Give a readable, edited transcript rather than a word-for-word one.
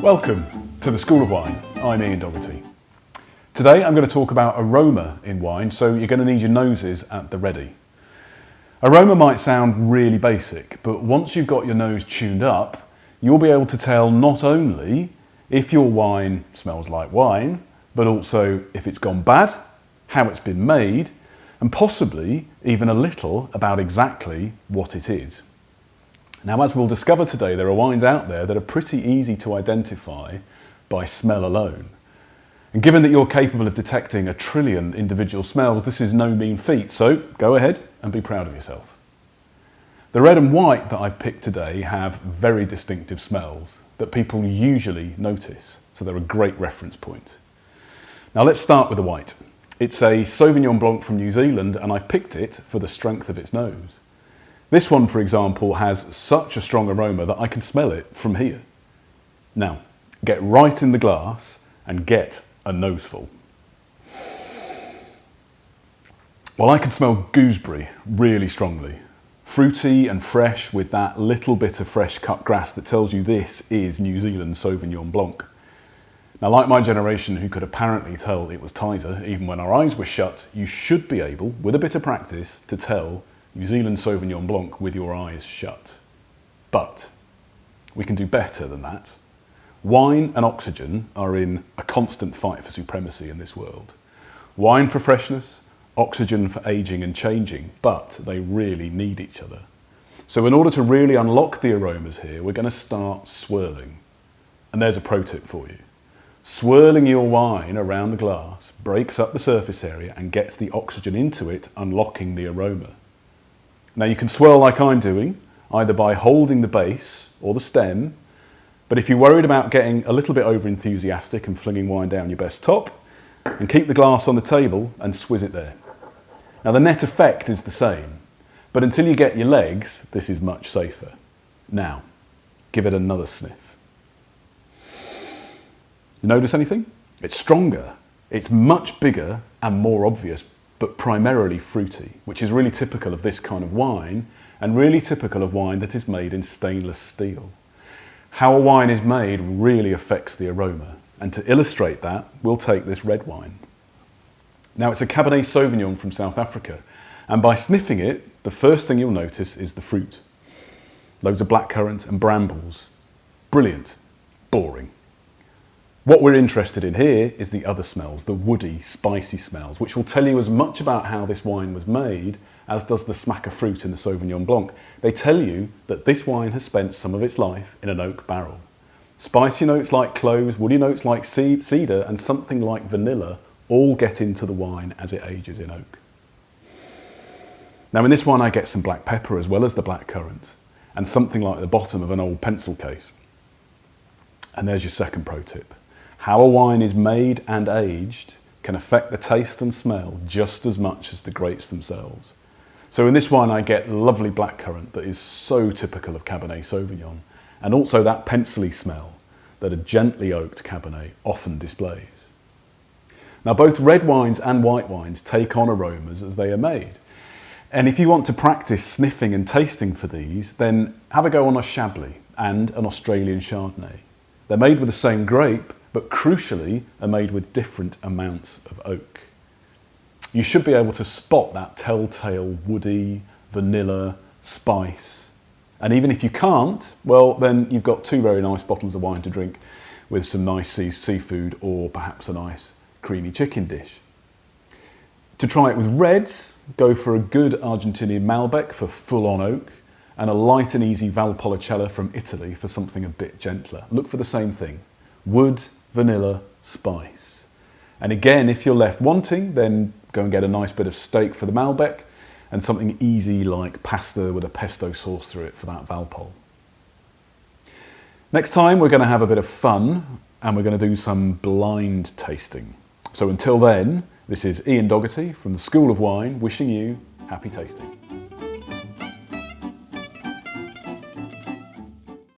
Welcome to the School of Wine. I'm Ian Dogherty. Today I'm going to talk about aroma in wine, so you're going to need your noses at the ready. Aroma might sound really basic, but once you've got your nose tuned up, you'll be able to tell not only if your wine smells like wine, but also if it's gone bad, how it's been made, and possibly even a little about exactly what it is. Now, as we'll discover today, there are wines out there that are pretty easy to identify by smell alone. And given that you're capable of detecting 1 trillion individual smells, this is no mean feat, so go ahead and be proud of yourself. The red and white that I've picked today have very distinctive smells that people usually notice, so they're a great reference point. Now let's start with the white. It's a Sauvignon Blanc from New Zealand, and I've picked it for the strength of its nose. This one, for example, has such a strong aroma that I can smell it from here. Now, get right in the glass and get a noseful. Well, I can smell gooseberry really strongly. Fruity and fresh with that little bit of fresh cut grass that tells you this is New Zealand Sauvignon Blanc. Now, like my generation who could apparently tell it was tighter even when our eyes were shut, you should be able, with a bit of practice, to tell New Zealand Sauvignon Blanc with your eyes shut. But we can do better than that. Wine and oxygen are in a constant fight for supremacy in this world. Wine for freshness, oxygen for aging and changing, but they really need each other. So in order to really unlock the aromas here, we're going to start swirling. And there's a pro tip for you. Swirling your wine around the glass breaks up the surface area and gets the oxygen into it, unlocking the aroma. Now you can swirl like I'm doing, either by holding the base or the stem, but if you're worried about getting a little bit over enthusiastic and flinging wine down your best top, and keep the glass on the table and swizz it there. Now the net effect is the same, but until you get your legs, this is much safer. Now, give it another sniff. You notice anything? It's stronger, it's much bigger and more obvious, but primarily fruity, which is really typical of this kind of wine and really typical of wine that is made in stainless steel. How a wine is made really affects the aroma, and to illustrate that, we'll take this red wine. Now it's a Cabernet Sauvignon from South Africa, and by sniffing it, the first thing you'll notice is the fruit. Loads of blackcurrant and brambles. Brilliant, boring. What we're interested in here is the other smells, the woody, spicy smells, which will tell you as much about how this wine was made as does the smack of fruit in the Sauvignon Blanc. They tell you that this wine has spent some of its life in an oak barrel. Spicy notes like cloves, woody notes like cedar, and something like vanilla all get into the wine as it ages in oak. Now in this wine I get some black pepper as well as the blackcurrant, and something like the bottom of an old pencil case. And there's your second pro tip. How a wine is made and aged can affect the taste and smell just as much as the grapes themselves. So in this wine I get lovely blackcurrant that is so typical of Cabernet Sauvignon, and also that pencily smell that a gently oaked Cabernet often displays. Now both red wines and white wines take on aromas as they are made. And if you want to practice sniffing and tasting for these, then have a go on a Chablis and an Australian Chardonnay. They're made with the same grape, but crucially are made with different amounts of oak. You should be able to spot that telltale woody, vanilla, spice. And even if you can't, well then you've got 2 very nice bottles of wine to drink with some nice seafood or perhaps a nice creamy chicken dish. To try it with reds, go for a good Argentinian Malbec for full-on oak, and a light and easy Valpolicella from Italy for something a bit gentler. Look for the same thing, wood, vanilla, spice. And again, if you're left wanting, then go and get a nice bit of steak for the Malbec and something easy like pasta with a pesto sauce through it for that Valpol. Next time we're going to have a bit of fun and we're going to do some blind tasting. So until then, this is Ian Dogherty from the School of Wine wishing you happy tasting.